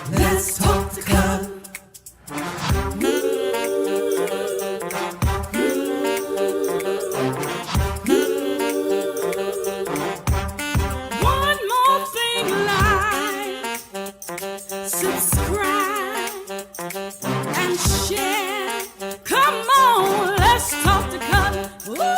Let's talk the club. One more thing, like, subscribe, and share. Come on, let's talk the club. Woo!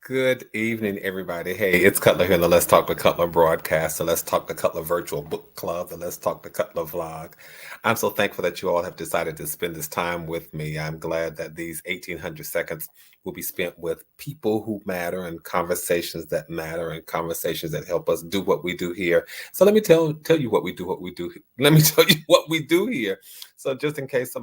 Good evening, everybody. Hey, it's Cutler here in the Let's Talk to Cutler broadcast, the Let's Talk to Cutler virtual book club, the Let's Talk to Cutler vlog. I'm so thankful that you all have decided to spend this time with me. I'm glad that these 1,800 seconds will be spent with people who matter and conversations that matter and conversations that help us do what we do here. So let me tell you what we do. Let me tell you what we do here. So just in case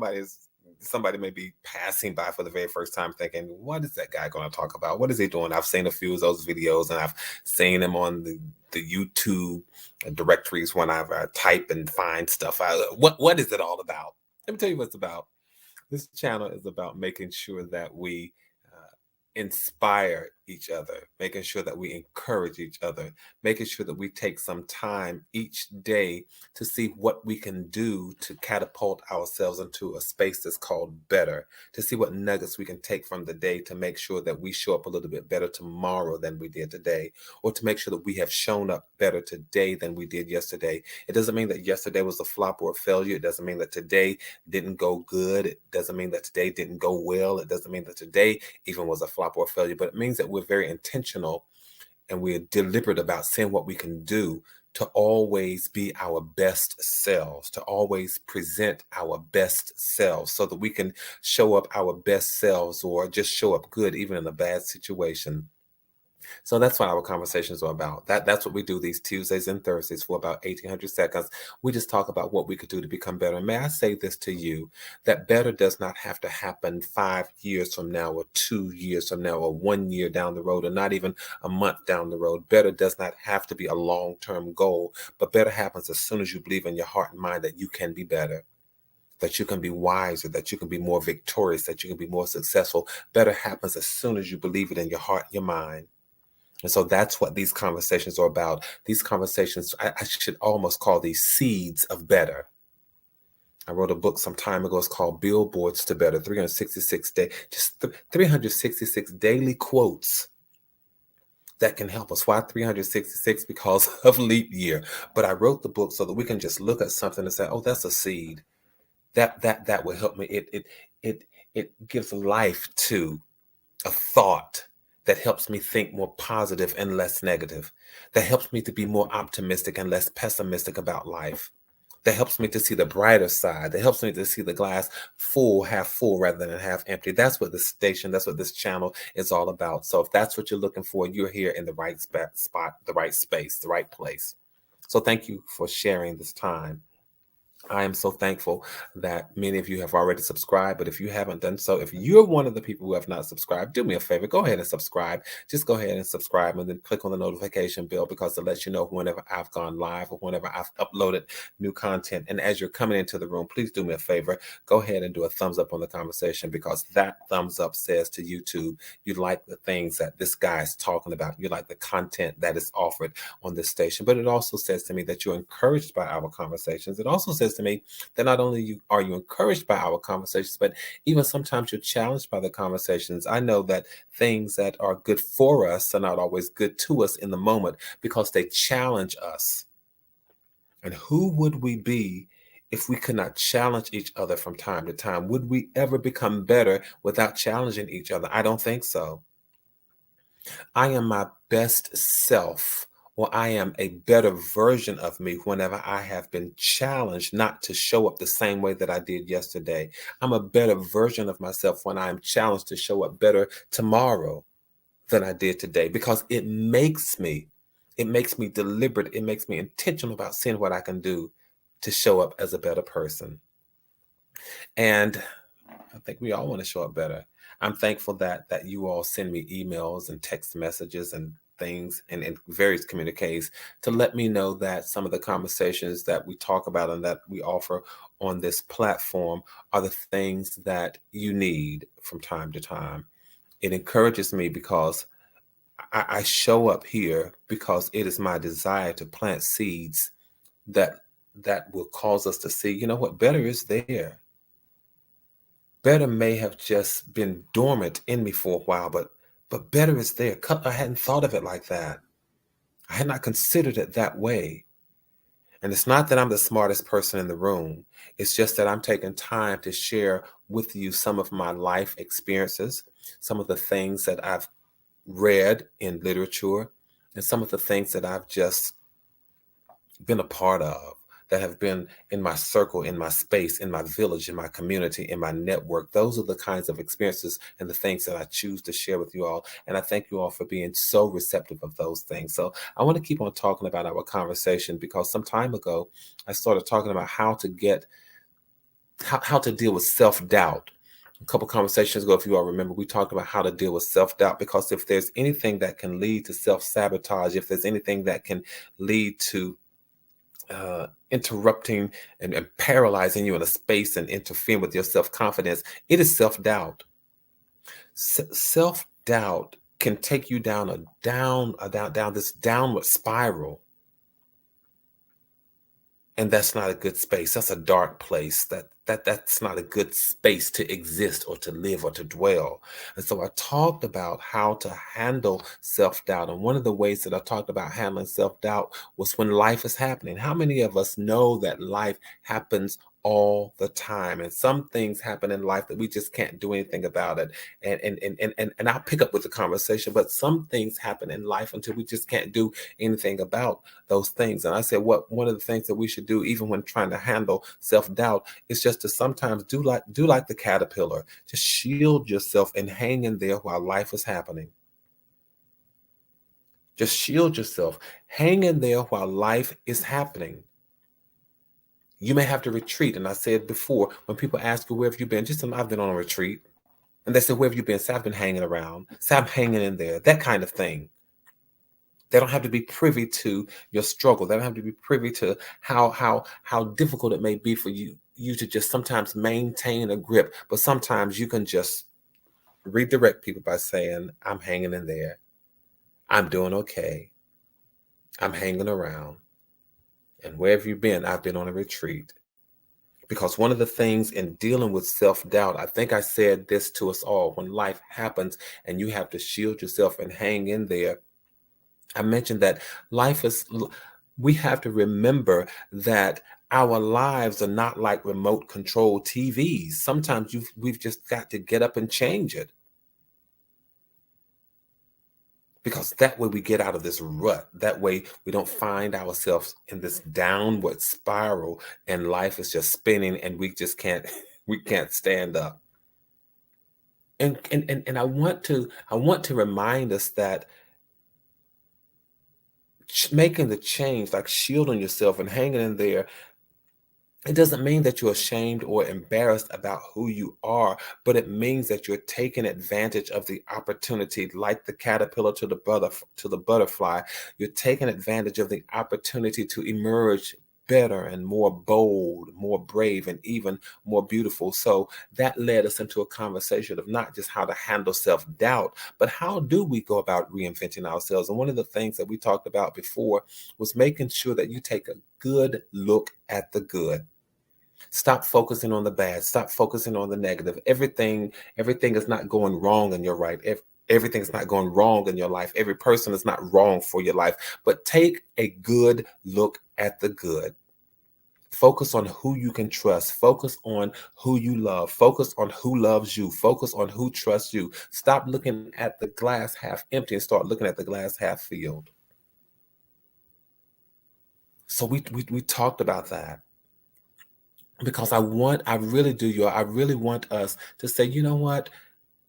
somebody may be passing by for the very first time thinking, what is that guy going to talk about? What is he doing? I've seen a few of those videos and I've seen him on the YouTube directories when I've type and find stuff. What is it all about? Let me tell you what it's about. This channel is about making sure that we inspire each other, making sure that we encourage each other, making sure that we take some time each day to see what we can do to catapult ourselves into a space that's called better, to see what nuggets we can take from the day to make sure that we show up a little bit better tomorrow than we did today, or to make sure that we have shown up better today than we did yesterday. It doesn't mean that yesterday was a flop or a failure. It doesn't mean that today didn't go good. It doesn't mean that today didn't go well. It doesn't mean that today even was a flop or a failure, but it means that we're very intentional and we're deliberate about seeing what we can do to always be our best selves, to always present our best selves so that we can show up our best selves or just show up good even in a bad situation. So that's what our conversations are about. That's what we do these Tuesdays and Thursdays for about 1,800 seconds. We just talk about what we could do to become better. And may I say this to you, that better does not have to happen 5 years from now or 2 years from now or 1 year down the road or not even a month down the road. Better does not have to be a long-term goal, but better happens as soon as you believe in your heart and mind that you can be better, that you can be wiser, that you can be more victorious, that you can be more successful. Better happens as soon as you believe it in your heart and your mind. And so that's what these conversations are about. These conversations, I should almost call these seeds of better. I wrote a book some time ago. It's called Billboards to Better, 366 daily quotes that can help us. Why 366? Because of leap year. But I wrote the book so that we can just look at something and say, oh, that's a seed. That will help me. It gives life to a thought that helps me think more positive and less negative, that helps me to be more optimistic and less pessimistic about life, that helps me to see the brighter side, that helps me to see the glass full, half full rather than half empty. That's what this station, that's what this channel is all about. So if that's what you're looking for, you're here in the right spot, the right space, the right place. So thank you for sharing this time. I am so thankful that many of you have already subscribed, but if you haven't done so, if you're one of the people who have not subscribed, do me a favor, go ahead and subscribe. Just go ahead and subscribe and then click on the notification bell because it lets you know whenever I've gone live or whenever I've uploaded new content. And as you're coming into the room, please do me a favor, go ahead and do a thumbs up on the conversation because that thumbs up says to YouTube, you like the things that this guy is talking about. You like the content that is offered on this station. But it also says to me that you're encouraged by our conversations. It also says to me that not only are you encouraged by our conversations, but even sometimes you're challenged by the conversations. I know that things that are good for us are not always good to us in the moment because they challenge us. And who would we be if we could not challenge each other from time to time? Would we ever become better without challenging each other? I don't think so. I am my best self, or I am a better version of me whenever I have been challenged not to show up the same way that I did yesterday. I'm a better version of myself when I am challenged to show up better tomorrow than I did today because it makes me deliberate. It makes me intentional about seeing what I can do to show up as a better person. And I think we all want to show up better. I'm thankful that you all send me emails and text messages and things and in various communiques to let me know that some of the conversations that we talk about and that we offer on this platform are the things that you need from time to time. It encourages me because I show up here because it is my desire to plant seeds that will cause us to see, you know what, better is there. Better may have just been dormant in me for a while, but better is there. I hadn't thought of it like that. I had not considered it that way. And it's not that I'm the smartest person in the room. It's just that I'm taking time to share with you some of my life experiences, some of the things that I've read in literature, and some of the things that I've just been a part of, that have been in my circle, in my space, in my village, in my community, in my network. Those are the kinds of experiences and the things that I choose to share with you all. And I thank you all for being so receptive of those things. So I want to keep on talking about our conversation because some time ago, I started talking about how to deal with self-doubt. A couple conversations ago, if you all remember, we talked about how to deal with self-doubt, because if there's anything that can lead to self-sabotage, if there's anything that can lead to interrupting and paralyzing you in a space and interfering with your self-confidence, it is self-doubt. Self-doubt can take you down this downward spiral. And that's not a good space. That's a dark place. That's not a good space to exist or to live or to dwell. And so I talked about how to handle self-doubt. And one of the ways that I talked about handling self-doubt was when life is happening. How many of us know that life happens all the time, and some things happen in life that we just can't do anything about it? And I'll pick up with the conversation, but some things happen in life until we just can't do anything about those things. And I said, one of the things that we should do, even when trying to handle self-doubt, is just to sometimes do like the caterpillar. Just shield yourself and hang in there while life is happening. Just shield yourself, hang in there while life is happening. You may have to retreat. And I said before, when people ask you, where have you been? Just tell them, I've been on a retreat. And they say, where have you been? Say, I've been hanging around. Say, I'm hanging in there. That kind of thing. They don't have to be privy to your struggle. They don't have to be privy to how difficult it may be for you to just sometimes maintain a grip. But sometimes you can just redirect people by saying, I'm hanging in there. I'm doing okay. I'm hanging around. And where have you been? I've been on a retreat. Because one of the things in dealing with self-doubt, I think I said this to us all, when life happens and you have to shield yourself and hang in there, I mentioned that we have to remember that our lives are not like remote control TVs. Sometimes we've just got to get up and change it. Because that way we get out of this rut. That way we don't find ourselves in this downward spiral and life is just spinning and we just can't stand up. And I want to remind us that making the change, like shielding yourself and hanging in there, it doesn't mean that you're ashamed or embarrassed about who you are, but it means that you're taking advantage of the opportunity, like the caterpillar to the butterfly. You're taking advantage of the opportunity to emerge better and more bold, more brave, and even more beautiful. So that led us into a conversation of not just how to handle self-doubt, but how do we go about reinventing ourselves? And one of the things that we talked about before was making sure that you take a good look at the good. Stop focusing on the bad. Stop focusing on the negative. Everything is not going wrong in your life. Everything is not going wrong in your life. Every person is not wrong for your life. But take a good look at the good. Focus on who you can trust. Focus on who you love. Focus on who loves you. Focus on who trusts you. Stop looking at the glass half empty and start looking at the glass half filled. So we talked about that. Because I really want us to say, you know what?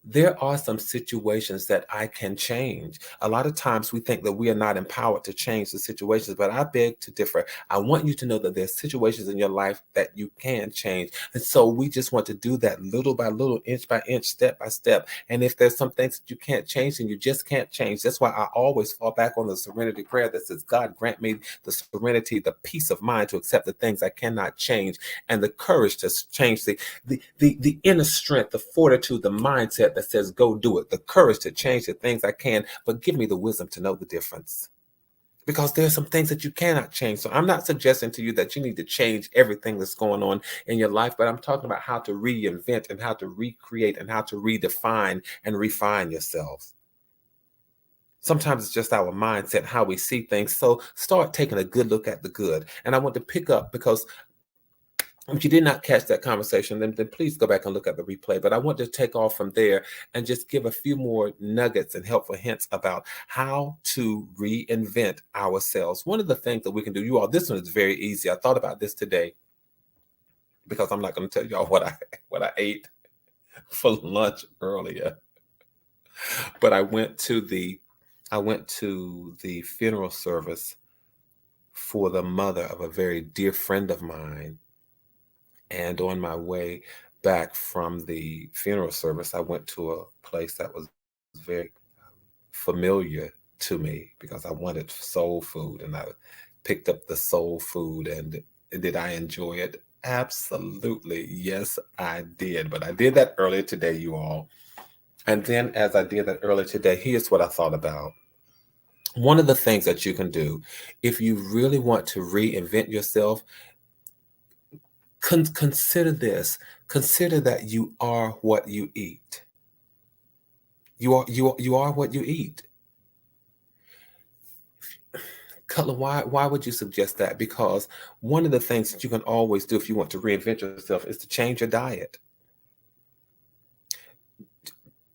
there are some situations that I can change. A lot of times we think that we are not empowered to change the situations, but I beg to differ. I want you to know that there's situations in your life that you can change. And so we just want to do that little by little, inch by inch, step by step. And if there's some things that you can't change, then you just can't change. That's why I always fall back on the serenity prayer that says, God, grant me the serenity, the peace of mind to accept the things I cannot change, and the courage to change the inner strength, the fortitude, the mindset that says, go do it, the courage to change the things I can, but give me the wisdom to know the difference. Because there are some things that you cannot change. So I'm not suggesting to you that you need to change everything that's going on in your life, but I'm talking about how to reinvent and how to recreate and how to redefine and refine yourself. Sometimes it's just our mindset, how we see things. So start taking a good look at the good. And I want to pick up, because if you did not catch that conversation, then please go back and look at the replay. But I want to take off from there and just give a few more nuggets and helpful hints about how to reinvent ourselves. One of the things that we can do, you all, this one is very easy. I thought about this today, because I'm not going to tell y'all what I ate for lunch earlier. But I went to the funeral service for the mother of a very dear friend of mine. And on my way back from the funeral service, I went to a place that was very familiar to me, because I wanted soul food, and I picked up the soul food. And did I enjoy it? Absolutely. Yes, I did. But I did that earlier today, you all. And then as I did that earlier today, here's what I thought about. One of the things that you can do, if you really want to reinvent yourself, consider this. Consider that you are what you eat. You are what you eat. Cutler, why would you suggest that? Because one of the things that you can always do if you want to reinvent yourself is to change your diet.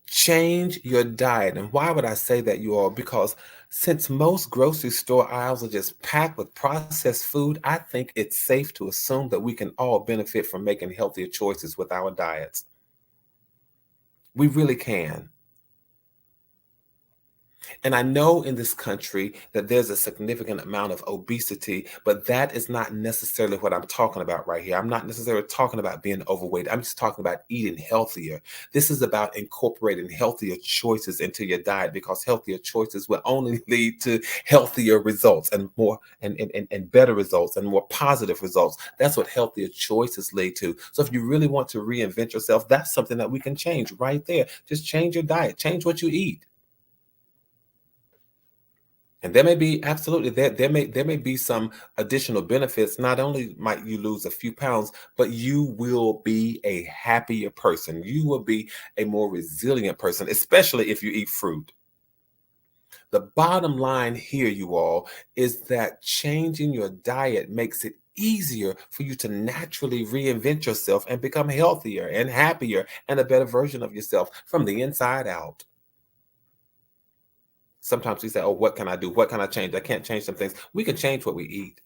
Change your diet. And why would I say that, you all? Because since most grocery store aisles are just packed with processed food, I think it's safe to assume that we can all benefit from making healthier choices with our diets. We really can. And I know in this country that there's a significant amount of obesity, but that is not necessarily what I'm talking about right here. I'm not necessarily talking about being overweight. I'm just talking about eating healthier. This is about incorporating healthier choices into your diet, because healthier choices will only lead to healthier results and more and better results and more positive results. That's what healthier choices lead to. So if you really want to reinvent yourself, that's something that we can change right there. Just change your diet, change what you eat. And there may be absolutely there may be some additional benefits. Not only might you lose a few pounds, but you will be a happier person. You will be a more resilient person, especially if you eat fruit. The bottom line here, you all, is that changing your diet makes it easier for you to naturally reinvent yourself and become healthier and happier and a better version of yourself from the inside out. Sometimes we say, oh, what can I do? What can I change? I can't change some things. We can change what we eat.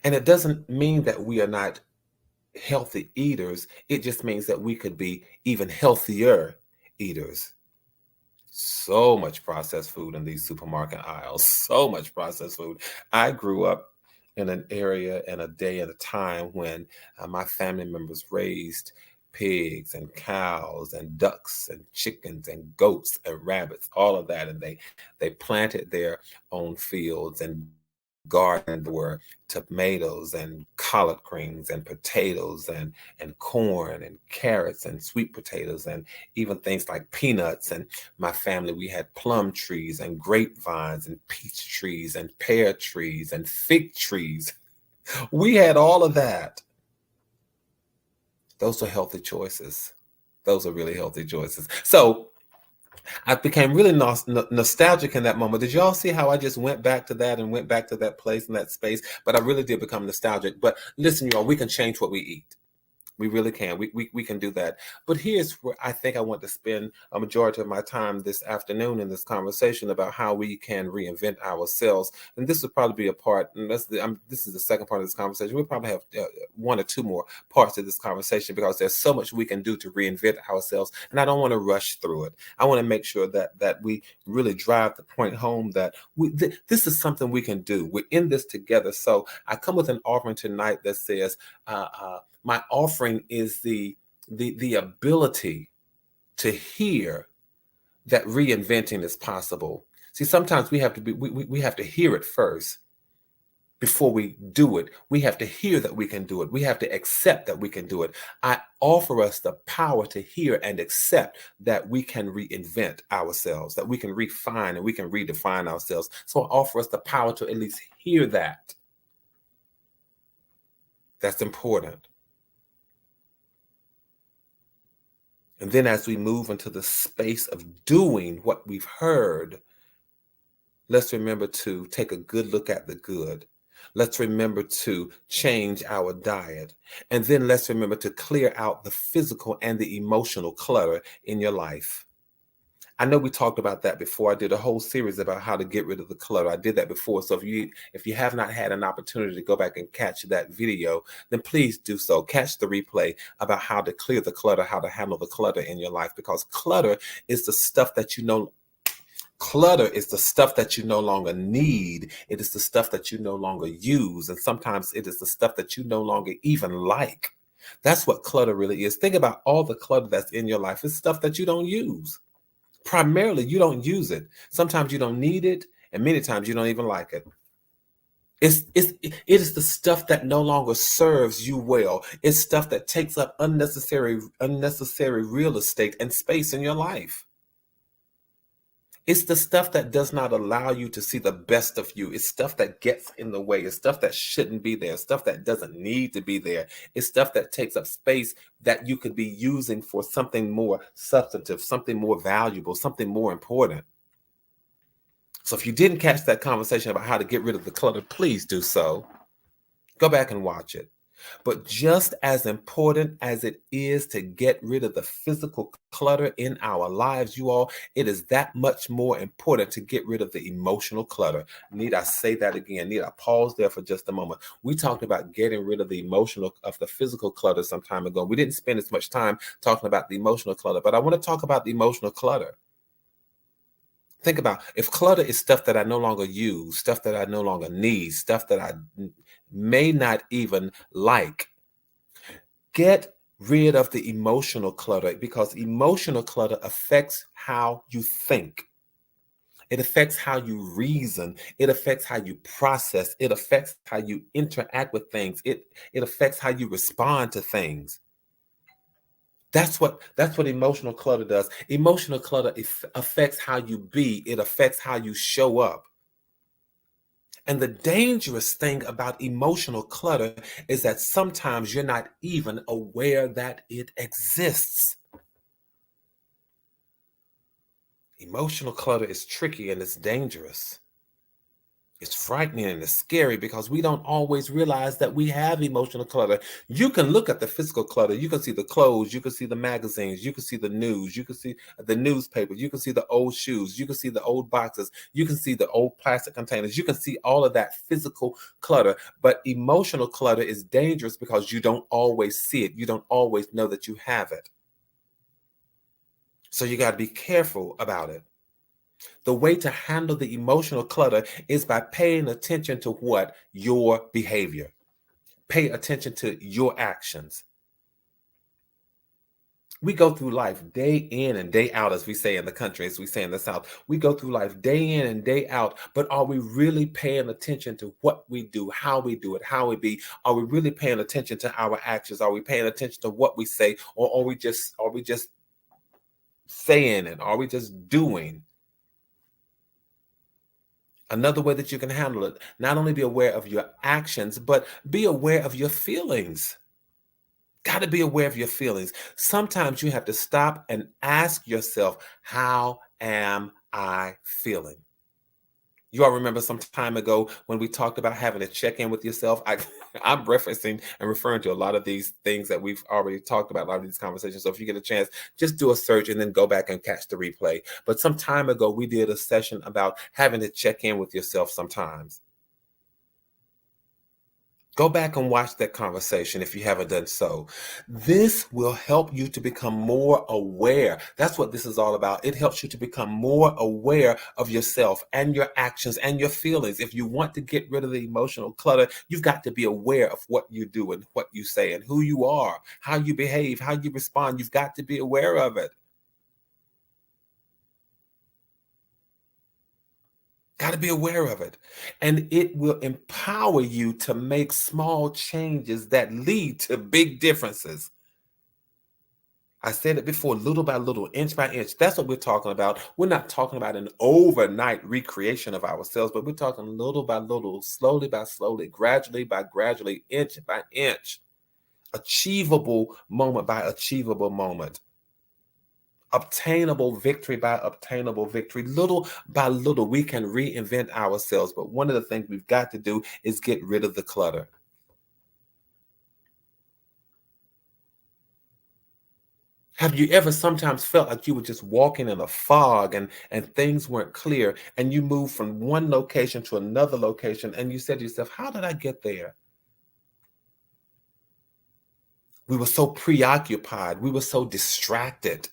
And it doesn't mean that we are not healthy eaters. It just means that we could be even healthier eaters. So much processed food in these supermarket aisles. So much processed food. I grew up in an area and a day at a time when my family members raised pigs and cows and ducks and chickens and goats and rabbits, all of that. And they planted their own fields and gardens. There were tomatoes and collard greens and potatoes and corn and carrots and sweet potatoes and even things like peanuts. And my family, we had plum trees and grapevines and peach trees and pear trees and fig trees. We had all of that. Those are healthy choices. Those are really healthy choices. So I became really nostalgic in that moment. Did y'all see how I just went back to that and went back to that place and that space? But I really did become nostalgic. But listen, y'all, we can change what we eat. We really can. We can do that. But here's where I think I want to spend a majority of my time this afternoon in this conversation about how we can reinvent ourselves. And this would probably be a part, and this is the second part of this conversation. We'll probably have one or two more parts of this conversation because there's so much we can do to reinvent ourselves. And I don't want to rush through it. I want to make sure that we really drive the point home that this is something we can do. We're in this together. So I come with an offering tonight that says, my offering is the ability to hear that reinventing is possible. See, sometimes we have to hear it first before we do it. We have to hear that we can do it. We have to accept that we can do it. I offer us the power to hear and accept that we can reinvent ourselves, that we can refine and we can redefine ourselves. So I offer us the power to at least hear that. That's important. And then as we move into the space of doing what we've heard, let's remember to take a good look at the good. Let's remember to change our diet. And then let's remember to clear out the physical and the emotional clutter in your life. I know we talked about that before. I did a whole series about how to get rid of the clutter. I did that before. So if you have not had an opportunity to go back and catch that video, then please do so. Catch the replay about how to clear the clutter, how to handle the clutter in your life, because clutter is the stuff that you know. Clutter is the stuff that you no longer need. It is the stuff that you no longer use. And sometimes it is the stuff that you no longer even like. That's what clutter really is. Think about all the clutter that's in your life. It's stuff that you don't use. Primarily, you don't use it. Sometimes you don't need it, and many times you don't even like it. It is the stuff that no longer serves you well. It's stuff that takes up unnecessary real estate and space in your life. It's the stuff that does not allow you to see the best of you. It's stuff that gets in the way. It's stuff that shouldn't be there. Stuff that doesn't need to be there. It's stuff that takes up space that you could be using for something more substantive, something more valuable, something more important. So if you didn't catch that conversation about how to get rid of the clutter, please do so. Go back and watch it. But just as important as it is to get rid of the physical clutter in our lives, you all, it is that much more important to get rid of the emotional clutter. Need I say that again? Need I pause there for just a moment? We talked about getting rid of the physical clutter some time ago. We didn't spend as much time talking about the emotional clutter, but I want to talk about the emotional clutter. Think about if clutter is stuff that I no longer use, stuff that I no longer need, stuff that I may not even like. Get rid of the emotional clutter, because emotional clutter affects how you think. It affects how you reason. It affects how you process. It affects how you interact with things. It affects how you respond to things. That's what emotional clutter does. Emotional clutter affects how you be. It affects how you show up. And the dangerous thing about emotional clutter is that sometimes you're not even aware that it exists. Emotional clutter is tricky and it's dangerous. It's frightening and it's scary because we don't always realize that we have emotional clutter. You can look at the physical clutter. You can see the clothes. You can see the magazines. You can see the news. You can see the newspaper. You can see the old shoes. You can see the old boxes. You can see the old plastic containers. You can see all of that physical clutter. But emotional clutter is dangerous because you don't always see it. You don't always know that you have it. So you got to be careful about it. The way to handle the emotional clutter is by paying attention to what? Your behavior. Pay attention to your actions. We go through life day in and day out, as we say in the country, as we say in the South. We go through life day in and day out, but are we really paying attention to what we do, how we do it, how we be? Are we really paying attention to our actions? Are we paying attention to what we say, or are we just saying it? Are we just doing? Another way that you can handle it, not only be aware of your actions, but be aware of your feelings. Got to be aware of your feelings. Sometimes you have to stop and ask yourself, how am I feeling? You all remember some time ago when we talked about having to check in with yourself? I'm referencing and referring to a lot of these things that we've already talked about, a lot of these conversations. So if you get a chance, just do a search and then go back and catch the replay. But some time ago, we did a session about having to check in with yourself sometimes. Go back and watch that conversation if you haven't done so. This will help you to become more aware. That's what this is all about. It helps you to become more aware of yourself and your actions and your feelings. If you want to get rid of the emotional clutter, you've got to be aware of what you do and what you say and who you are, how you behave, how you respond. You've got to be aware of it. Got to be aware of it. And it will empower you to make small changes that lead to big differences. I said it before, little by little, inch by inch. That's what we're talking about. We're not talking about an overnight recreation of ourselves, but we're talking little by little, slowly by slowly, gradually by gradually, inch by inch, achievable moment by achievable moment. Obtainable victory by obtainable victory. Little by little, we can reinvent ourselves. But one of the things we've got to do is get rid of the clutter. Have you ever sometimes felt like you were just walking in a fog and things weren't clear and you moved from one location to another location and you said to yourself, how did I get there? We were so preoccupied. We were so distracted.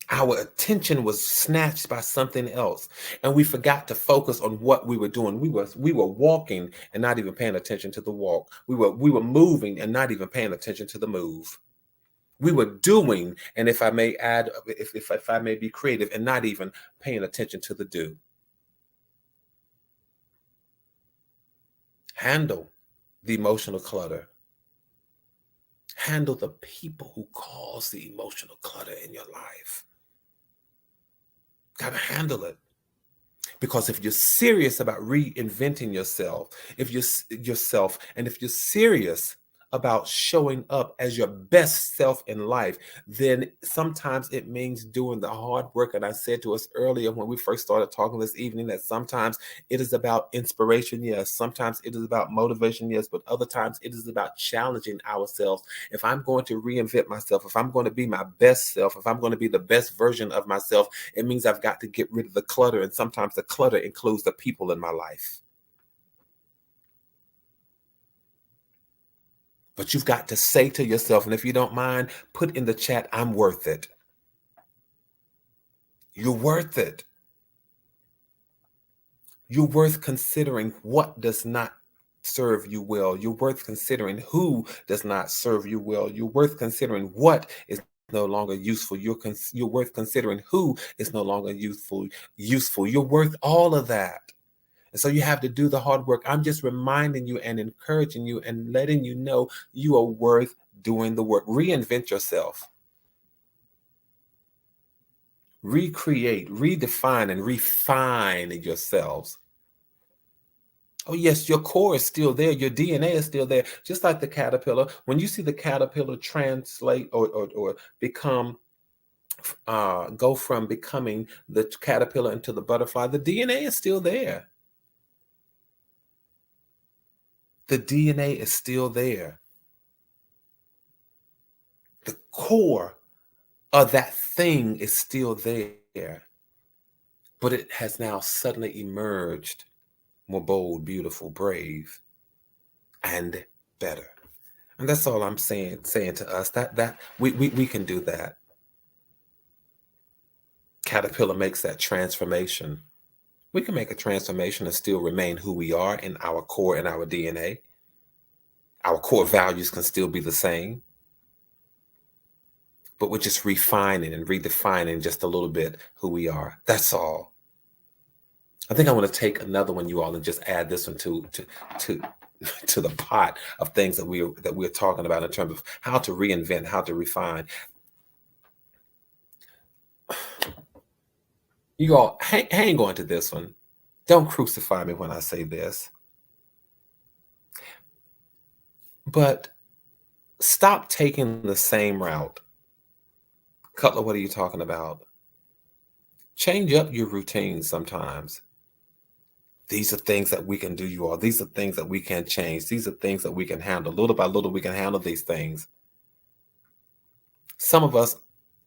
Our attention was snatched by something else, and we forgot to focus on what we were doing. We were walking and not even paying attention to the walk. We were moving and not even paying attention to the move. We were doing, and if I may add, if I may be creative, and not even paying attention to the do. Handle the emotional clutter. Handle the people who cause the emotional clutter in your life. Got to handle it. Because if you're serious about reinventing yourself, if you're serious about showing up as your best self in life, then sometimes it means doing the hard work. And I said to us earlier when we first started talking this evening that sometimes it is about inspiration, yes. Sometimes it is about motivation, yes. But other times it is about challenging ourselves. If I'm going to reinvent myself, if I'm going to be my best self, if I'm going to be the best version of myself, it means I've got to get rid of the clutter. And sometimes the clutter includes the people in my life. But you've got to say to yourself, and if you don't mind, put in the chat, I'm worth it. You're worth it. You're worth considering what does not serve you well. You're worth considering who does not serve you well. You're worth considering what is no longer useful. You're worth considering who is no longer useful. You're worth all of that. And so you have to do the hard work. I'm just reminding you and encouraging you and letting you know you are worth doing the work. Reinvent yourself. Recreate, redefine, and refine yourselves. Oh, yes, your core is still there. Your DNA is still there. Just like the caterpillar. When you see the caterpillar translate or become, go from becoming the caterpillar into the butterfly, the DNA is still there. The DNA is still there. The core of that thing is still there, but it has now suddenly emerged more bold, beautiful, brave, and better. And that's all I'm saying to us, that we can do that. Caterpillar makes that transformation. We can make a transformation and still remain who we are in our core and our DNA. Our core values can still be the same, but we're just refining and redefining just a little bit who we are. That's all. I think I want to take another one, you all, and just add this one to the pot of things that we're talking about in terms of how to reinvent, how to refine. You all hang on to this one. Don't crucify me when I say this. But stop taking the same route. Cutler, what are you talking about? Change up your routine sometimes. These are things that we can do, you all. These are things that we can change. These are things that we can handle. Little by little, we can handle these things. Some of us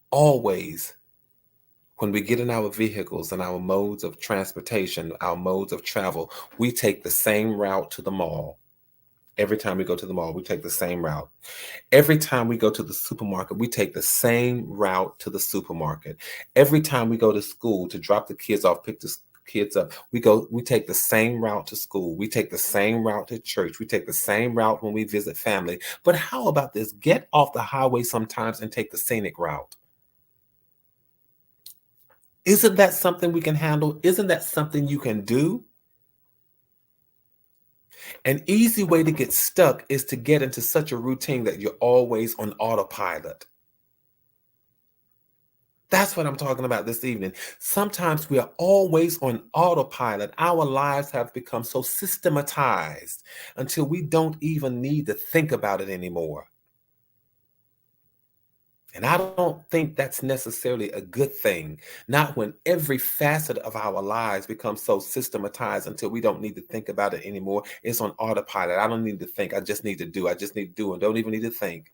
always, when we get in our vehicles and our modes of transportation, our modes of travel, we take the same route to the mall. Every time we go to the mall, we take the same route. Every time we go to the supermarket, we take the same route to the supermarket. Every time we go to school to drop the kids off, pick the kids up, we take the same route to school. We take the same route to church. We take the same route when we visit family. But how about this? Get off the highway sometimes and take the scenic route. Isn't that something we can handle? Isn't that something you can do? An easy way to get stuck is to get into such a routine that you're always on autopilot. That's what I'm talking about this evening. Sometimes we are always on autopilot. Our lives have become so systematized until we don't even need to think about it anymore. And I don't think that's necessarily a good thing. Not when every facet of our lives becomes so systematized until we don't need to think about it anymore. It's on autopilot. I don't need to think. I just need to do. I just need to do and don't even need to think.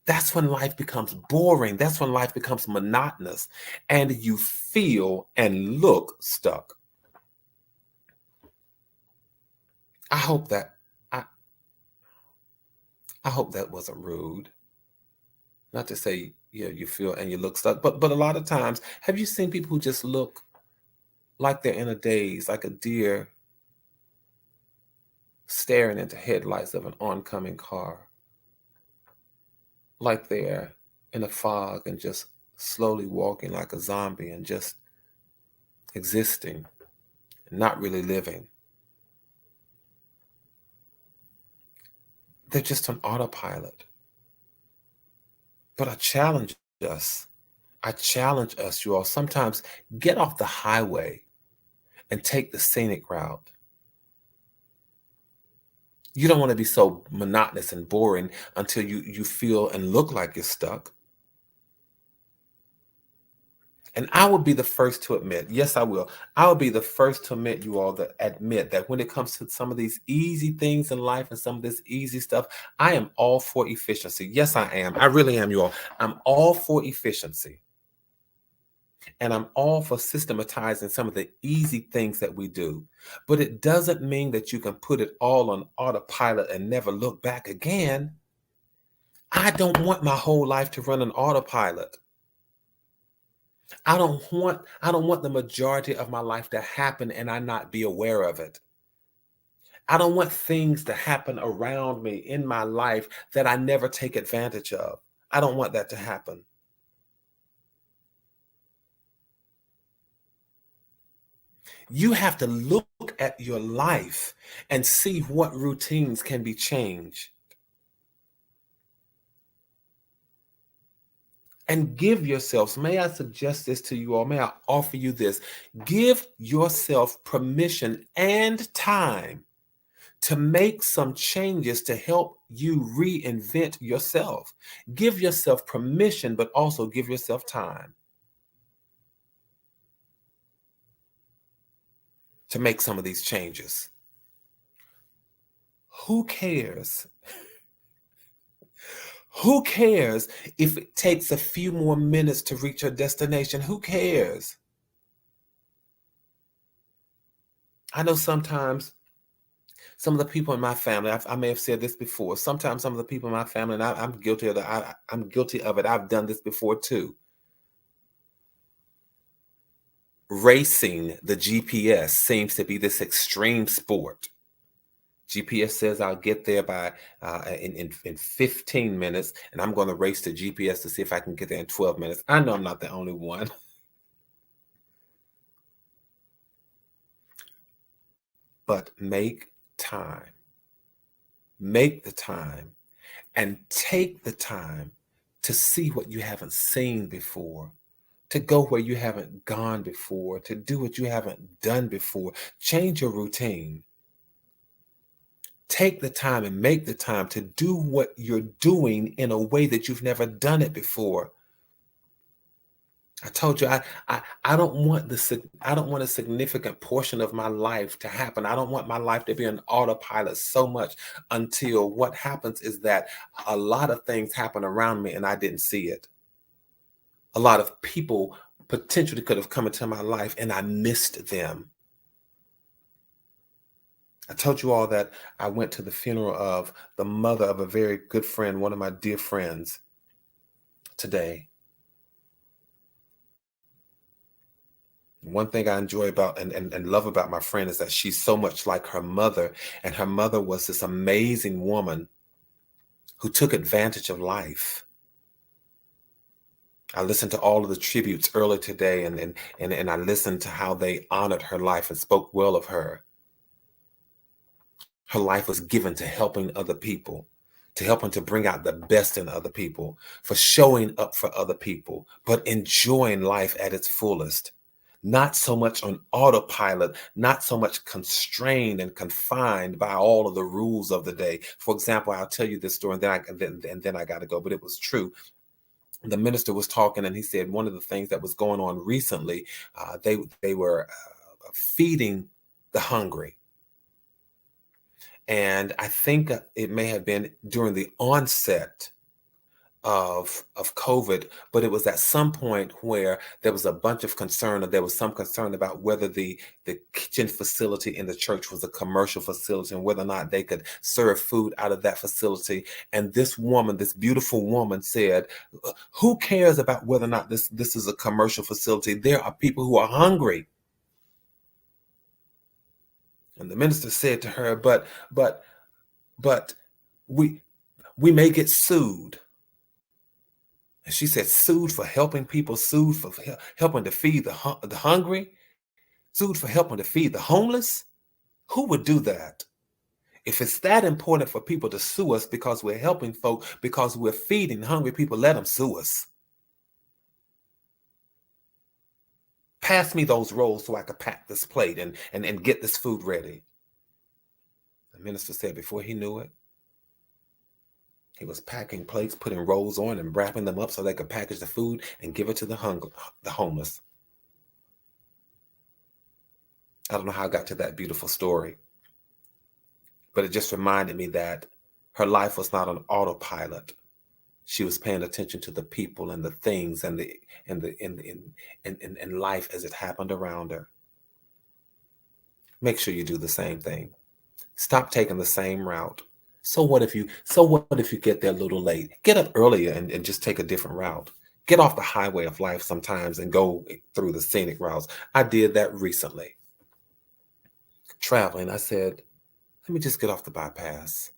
That's when life becomes boring. That's when life becomes monotonous and you feel and look stuck. I hope that I hope that wasn't rude. Not to say, yeah, you feel and you look stuck, but a lot of times, have you seen people who just look like they're in a daze, like a deer staring into headlights of an oncoming car, like they're in a fog and just slowly walking like a zombie and just existing, not really living. They're just on autopilot. But I challenge us, you all, sometimes get off the highway and take the scenic route. You don't want to be so monotonous and boring until you feel and look like you're stuck. And I will be the first to admit, yes, I will. I will be the first to admit, you all, that admit that when it comes to some of these easy things in life and some of this easy stuff, I am all for efficiency. Yes, I am. I really am, you all. I'm all for efficiency. And I'm all for systematizing some of the easy things that we do. But it doesn't mean that you can put it all on autopilot and never look back again. I don't want my whole life to run on autopilot. I don't want the majority of my life to happen and I not be aware of it. I don't want things to happen around me in my life that I never take advantage of. I don't want that to happen. You have to look at your life and see what routines can be changed. And give yourselves, may I suggest this to you all, may I offer you this, give yourself permission and time to make some changes to help you reinvent yourself. Give yourself permission, but also give yourself time to make some of these changes. Who cares? Who cares if it takes a few more minutes to reach your destination? Who cares? I know sometimes some of the people in my family, I may have said this before, sometimes some of the people in my family, and I'm guilty of that. I'm guilty of it. I've done this before too. Racing the GPS seems to be this extreme sport. GPS says I'll get there by in 15 minutes, and I'm going to race the GPS to see if I can get there in 12 minutes. I know I'm not the only one. But make time. Make the time and take the time to see what you haven't seen before, to go where you haven't gone before, to do what you haven't done before. Change your routine. Take the time and make the time to do what you're doing in a way that you've never done it before. I told you I don't want I don't want a significant portion of my life to happen. I don't want my life to be an autopilot so much until what happens is that a lot of things happen around me and I didn't see it. A lot of people potentially could have come into my life and I missed them. I told you all that I went to the funeral of the mother of a very good friend, one of my dear friends today. One thing I enjoy about and love about my friend is that she's so much like her mother. And her mother was this amazing woman who took advantage of life. I listened to all of the tributes earlier today and I listened to how they honored her life and spoke well of her. Her life was given to helping other people, to helping to bring out the best in other people, for showing up for other people, but enjoying life at its fullest. Not so much on autopilot, not so much constrained and confined by all of the rules of the day. For example, I'll tell you this story and then I got to go, but it was true. The minister was talking and he said one of the things that was going on recently, they were feeding the hungry. And I think it may have been during the onset of COVID, but it was at some point where there was a bunch of concern, or there was some concern about whether the kitchen facility in the church was a commercial facility and whether or not they could serve food out of that facility. And this woman, this beautiful woman, said, "Who cares about whether or not this is a commercial facility? There are people who are hungry." And the minister said to her, "But we may get sued." And she said, "Sued for helping people, sued for helping to feed the hungry, sued for helping to feed the homeless? Who would do that? If it's that important for people to sue us because we're helping folk, because we're feeding hungry people, let them sue us. Pass me those rolls so I could pack this plate and get this food ready." The minister said before he knew it, he was packing plates, putting rolls on and wrapping them up so they could package the food and give it to the homeless. I don't know how I got to that beautiful story, but it just reminded me that her life was not on autopilot. She was paying attention to the people and the things and life as it happened around her. Make sure you do the same thing. Stop taking the same route. So what if you get there a little late? Get up earlier and just take a different route. Get off the highway of life sometimes and go through the scenic routes. I did that recently. Traveling, I said, let me just get off the bypass.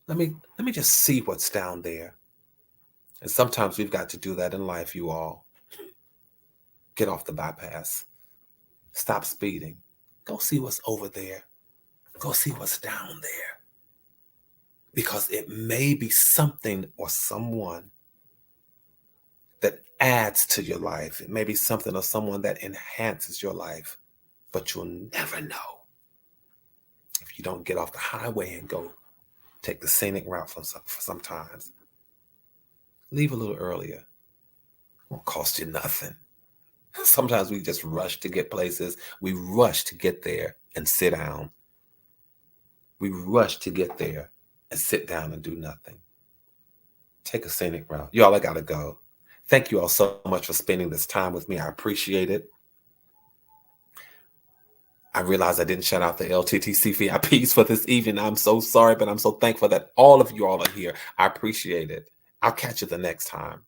Let me just see what's down there. And sometimes we've got to do that in life, you all. Get off the bypass. Stop speeding. Go see what's over there. Go see what's down there. Because it may be something or someone that adds to your life. It may be something or someone that enhances your life. But you'll never know if you don't get off the highway and go take the scenic route for sometimes. Leave a little earlier. It won't cost you nothing. Sometimes we just rush to get places. We rush to get there and sit down. We rush to get there and sit down and do nothing. Take a scenic route. Y'all, I gotta go. Thank you all so much for spending this time with me. I appreciate it. I realized I didn't shout out the LTTC VIPs for this evening. I'm so sorry, but I'm so thankful that all of you all are here. I appreciate it. I'll catch you the next time.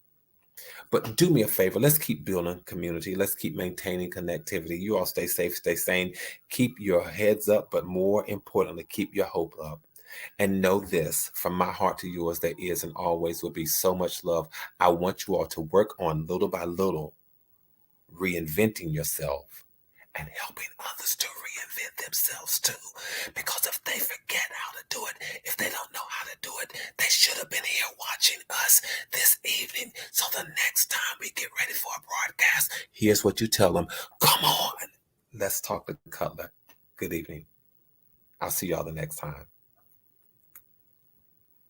But do me a favor. Let's keep building community. Let's keep maintaining connectivity. You all stay safe, stay sane. Keep your heads up, but more importantly, keep your hope up. And know this, from my heart to yours, there is and always will be so much love. I want you all to work on little by little reinventing yourself and helping others to reinvent themselves too. Because if they forget how to do it, if they don't know how to do it, they should have been here watching us this evening. So the next time we get ready for a broadcast, here's what you tell them. Come on, let's talk to Cutler. Good evening. I'll see y'all the next time.